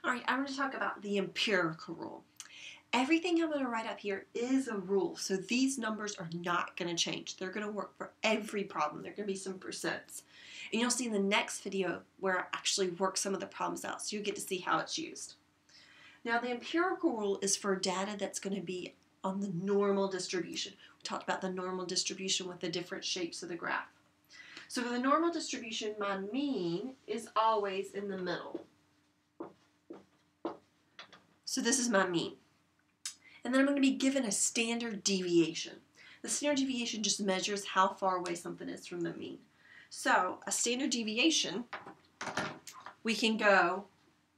All right, I'm going to talk about the empirical rule. Everything I'm going to write up here is a rule, so these numbers are not going to change. They're going to work for every problem. There are going to be some percents. And you'll see in the next video where I actually work some of the problems out, so you get to see how it's used. Now, the empirical rule is for data that's going to be on the normal distribution. We talked about the normal distribution with the different shapes of the graph. So for the normal distribution, my mean is always in the middle. So this is my mean. And then I'm going to be given a standard deviation. The standard deviation just measures how far away something is from the mean. So a standard deviation, we can go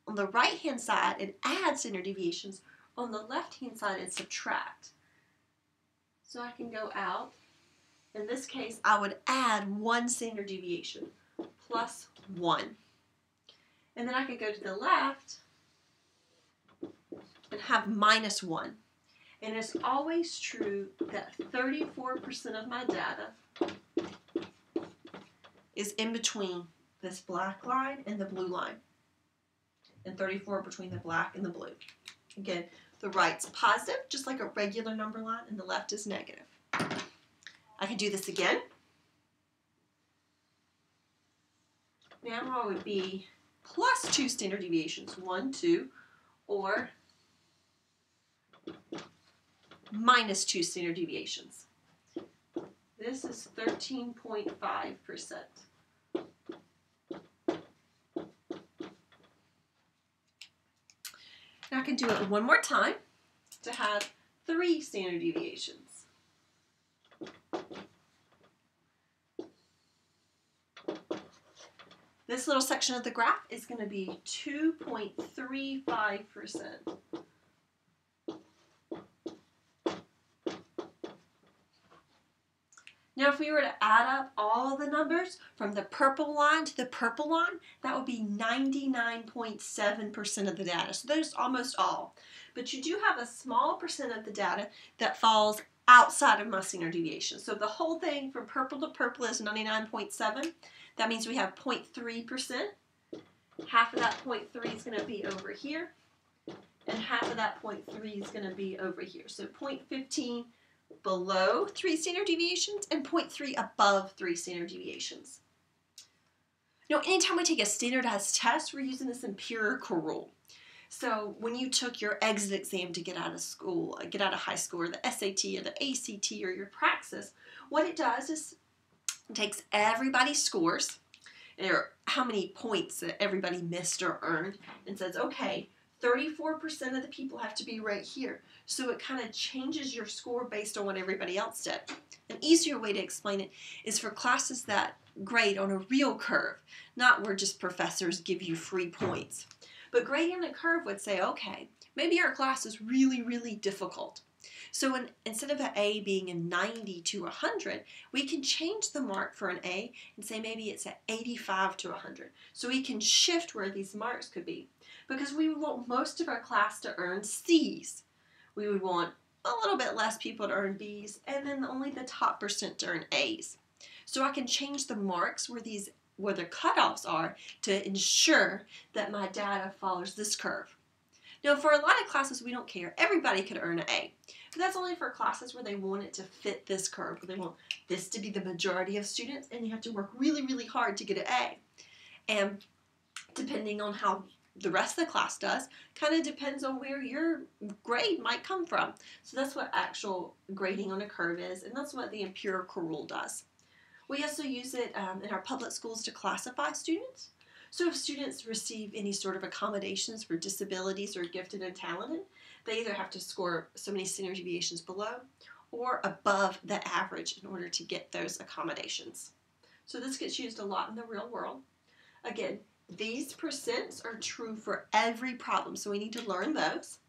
on the right-hand side and add standard deviations, on the left-hand side and subtract. So I can go out. In this case, I would add one standard deviation, plus 1. And then I could go to the left and have minus 1. And it's always true that 34% of my data is in between this black line and the blue line. And 34 between the black and the blue. Again, the right's positive, just like a regular number line, and the left is negative. I can do this again. Now I would be plus 2 standard deviations, 1, 2, or minus 2 standard deviations. This is 13.5%. Now I can do it one more time to have 3 standard deviations. This little section of the graph is going to be 2.35%. Now if we were to add up all the numbers from the purple line to the purple line, that would be 99.7% of the data. So there's almost all. But you do have a small percent of the data that falls outside of my standard deviation. So the whole thing from purple to purple is 99.7. That means we have 0.3%. Half of that 0.3 is going to be over here. And half of that 0.3 is going to be over here. So 0.15 below 3 standard deviations and 0.3 above 3 standard deviations. Now, anytime we take a standardized test, we're using this empirical rule. So when you took your exit exam to get out of school, get out of high school, or the SAT or the ACT or your praxis, what it does is it takes everybody's scores, or how many points that everybody missed or earned, and says, okay, 34% of the people have to be right here. So it kind of changes your score based on what everybody else did. An easier way to explain it is for classes that grade on a real curve, not where just professors give you free points. But grading on a curve would say, okay, maybe our class is really, really difficult. So instead of an A being a 90 to 100, we can change the mark for an A and say maybe it's an 85 to 100. So we can shift where these marks could be. Because we would want most of our class to earn C's. We would want a little bit less people to earn B's, and then only the top percent to earn A's. So I can change the marks where the cutoffs are to ensure that my data follows this curve. Now, for a lot of classes, we don't care. Everybody could earn an A. But that's only for classes where they want it to fit this curve, where they want this to be the majority of students, and you have to work really, really hard to get an A. And depending on how the rest of the class does, kind of depends on where your grade might come from. So that's what actual grading on a curve is, and that's what the empirical rule does. We also use it in our public schools to classify students. So if students receive any sort of accommodations for disabilities or gifted and talented, they either have to score so many standard deviations below or above the average in order to get those accommodations. So this gets used a lot in the real world. Again, these percents are true for every problem, so we need to learn those.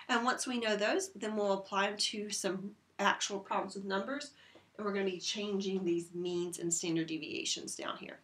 And once we know those, then we'll apply them to some actual problems with numbers, and we're going to be changing these means and standard deviations down here.